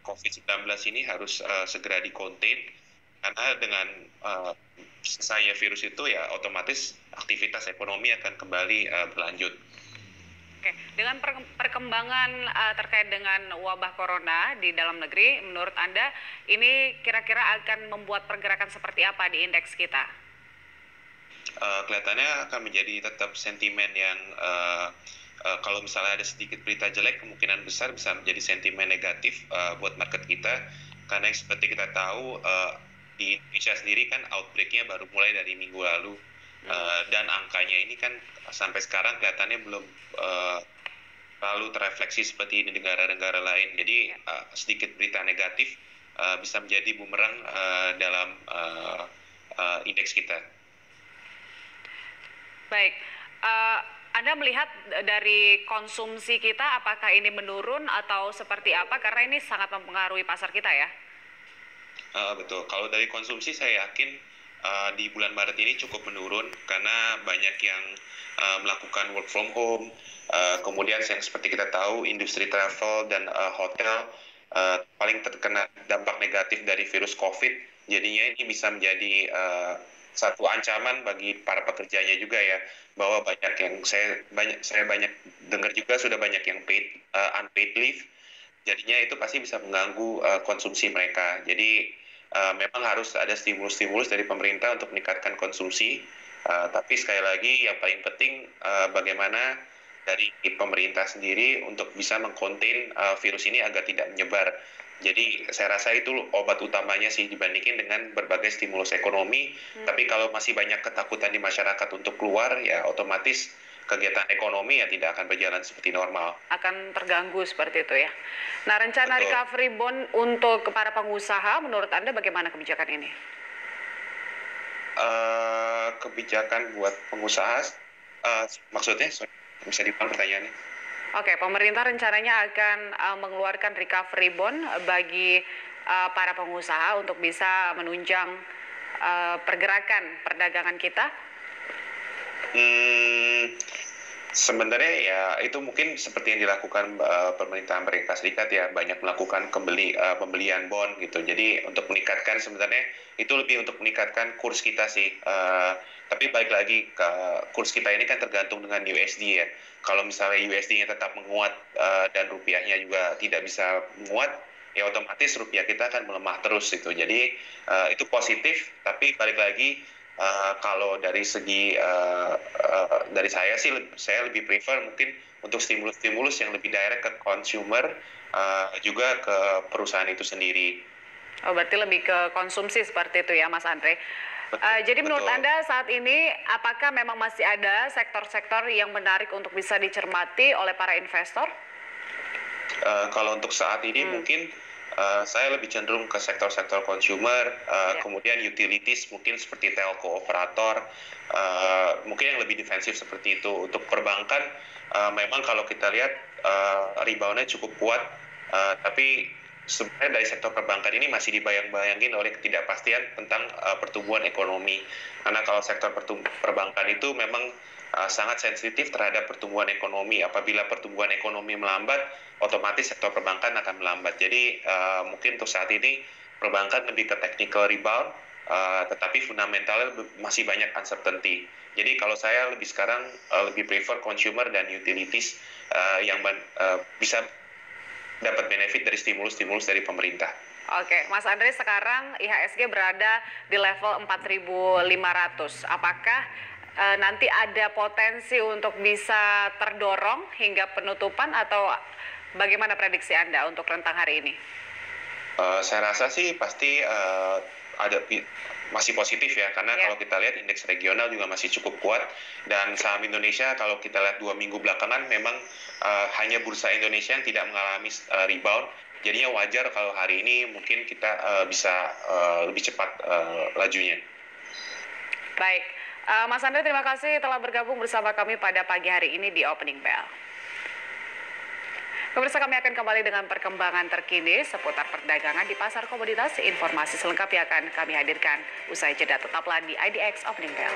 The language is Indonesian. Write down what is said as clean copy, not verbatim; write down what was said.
COVID-19 ini harus segera di-contain karena dengan selesainya virus itu ya otomatis aktivitas ekonomi akan kembali berlanjut. Oke, dengan perkembangan terkait dengan wabah corona di dalam negeri, menurut Anda ini kira-kira akan membuat pergerakan seperti apa di indeks kita? Kelihatannya akan menjadi tetap sentimen yang kalau misalnya ada sedikit berita jelek, kemungkinan besar bisa menjadi sentimen negatif buat market kita. Karena yang seperti kita tahu, di Indonesia sendiri kan outbreak-nya baru mulai dari minggu lalu. Dan angkanya ini kan sampai sekarang kelihatannya belum terlalu terefleksi seperti di negara-negara lain. Jadi sedikit berita negatif bisa menjadi bumerang dalam indeks kita. Baik, Anda melihat dari konsumsi kita apakah ini menurun atau seperti apa? Karena ini sangat mempengaruhi pasar kita ya. Betul, kalau dari konsumsi saya yakin di bulan Maret ini cukup menurun karena banyak yang melakukan work from home. Kemudian yang seperti kita tahu industri travel dan hotel paling terkena dampak negatif dari virus COVID. Jadinya ini bisa menjadi satu ancaman bagi para pekerjanya juga ya, bahwa banyak yang saya banyak dengar juga sudah banyak yang unpaid leave. Jadinya itu pasti bisa mengganggu konsumsi mereka. Jadi memang harus ada stimulus-stimulus dari pemerintah untuk meningkatkan konsumsi. Tapi sekali lagi yang paling penting bagaimana dari pemerintah sendiri untuk bisa mengkonten virus ini agar tidak menyebar. Jadi saya rasa itu obat utamanya sih dibandingin dengan berbagai stimulus ekonomi. Tapi kalau masih banyak ketakutan di masyarakat untuk keluar, ya otomatis kegiatan ekonomi ya tidak akan berjalan seperti normal. Akan terganggu seperti itu ya. Nah, rencana recovery bond untuk para pengusaha, menurut Anda bagaimana kebijakan ini? Kebijakan buat pengusaha, maksudnya bisa diulang pertanyaannya? Oke, pemerintah rencananya akan mengeluarkan recovery bond bagi para pengusaha untuk bisa menunjang pergerakan perdagangan kita. Sebenarnya ya itu mungkin seperti yang dilakukan pemerintah Amerika Serikat ya, banyak melakukan pembelian bond gitu. Jadi untuk meningkatkan, sebenarnya itu lebih untuk meningkatkan kurs kita sih. Tapi balik lagi ke kurs kita ini kan tergantung dengan USD ya. Kalau misalnya USD-nya tetap menguat dan rupiahnya juga tidak bisa menguat, ya otomatis rupiah kita akan melemah terus gitu. Jadi itu positif, tapi balik lagi kalau dari segi dari saya sih, saya lebih prefer mungkin untuk stimulus-stimulus yang lebih direct ke consumer juga ke perusahaan itu sendiri. Oh, berarti lebih ke konsumsi seperti itu ya, Mas Andre. Jadi menurut Anda saat ini apakah memang masih ada sektor-sektor yang menarik untuk bisa dicermati oleh para investor? Kalau untuk saat ini mungkin saya lebih cenderung ke sektor-sektor consumer, kemudian utilities mungkin seperti telco operator, mungkin yang lebih defensif seperti itu. Untuk perbankan memang kalau kita lihat rebound-nya cukup kuat, tapi sebenarnya dari sektor perbankan ini masih dibayang-bayangin oleh ketidakpastian tentang pertumbuhan ekonomi. Karena kalau sektor perbankan itu memang sangat sensitif terhadap pertumbuhan ekonomi. Apabila pertumbuhan ekonomi melambat, otomatis sektor perbankan akan melambat. Jadi mungkin untuk saat ini perbankan lebih ke technical rebound, tetapi fundamentalnya masih banyak uncertainty. Jadi kalau saya sekarang lebih prefer consumer dan utilities yang bisa dapat benefit dari stimulus-stimulus dari pemerintah. Oke, Mas Andre, sekarang IHSG berada di level 4.500. Apakah nanti ada potensi untuk bisa terdorong hingga penutupan atau bagaimana prediksi Anda untuk rentang hari ini? Saya rasa sih pasti masih positif ya, karena kalau kita lihat indeks regional juga masih cukup kuat, dan saham Indonesia kalau kita lihat 2 minggu belakangan memang hanya bursa Indonesia yang tidak mengalami rebound. Jadinya wajar kalau hari ini mungkin kita bisa lebih cepat lajunya. Baik, Mas Andre, terima kasih telah bergabung bersama kami pada pagi hari ini di Opening Bell. Pemirsa, kami akan kembali dengan perkembangan terkini seputar perdagangan di pasar komoditas. Informasi selengkapnya akan kami hadirkan usai jeda. Tetaplah di IDX Opening Bell.